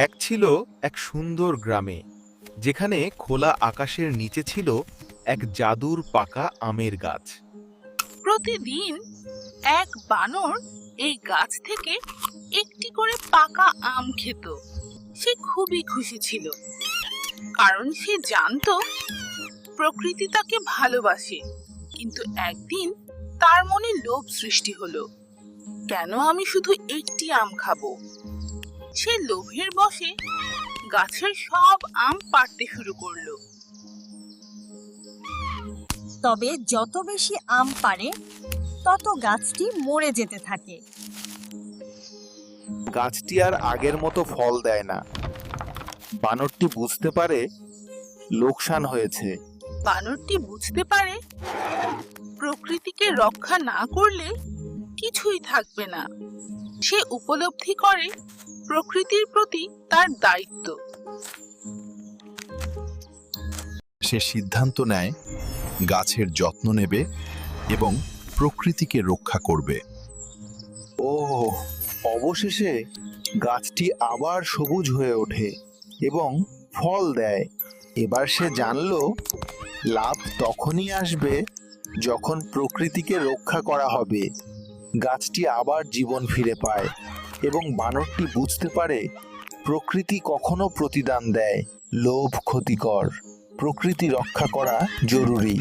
এক ছিল এক সুন্দর গ্রামে, যেখানে খোলা আকাশের নিচে ছিল এক জাদুর পাকা আমের গাছ। প্রতিদিন এক বানর এই গাছ থেকে একটি করে পাকা আম খেত। সে খুবই খুশি ছিল, কারণ সে জানতো প্রকৃতি তাকে ভালোবাসে। কিন্তু একদিন তার মনে লোভ সৃষ্টি হলো, কেন আমি শুধু একটি আম খাবো? সে লোভের বশে গাছের সব আম পাড়তে শুরু করলো। তবে যত বেশি আম পারে তত গাছটি মরে যেতে থাকে। গাছটি আর আগের মতো ফল দেয় না। বানরটি বুঝতে পারে লোকসান হয়েছে। বানরটি বুঝতে পারে প্রকৃতিকে রক্ষা না করলে কিছুই থাকবে না। সে উপলব্ধি করে প্রকৃতির প্রতি তার দায়িত্ব। সে সিদ্ধান্ত নেয় গাছের যত্ন নেবে এবং প্রকৃতিকে রক্ষা করবে। ও, অবশেষে গাছটি আবার সবুজ হয়ে ওঠে এবং ফল দেয়। এবার সে জানল লাভ তখনই আসবে যখন প্রকৃতিকে রক্ষা করা হবে। গাছটি আবার জীবন ফিরে পায় এবং বানরটি বুঝতে পারে প্রকৃতি কখনো প্রতিদান দেয়। লোভ ক্ষতিকর, প্রকৃতি রক্ষা করা জরুরি।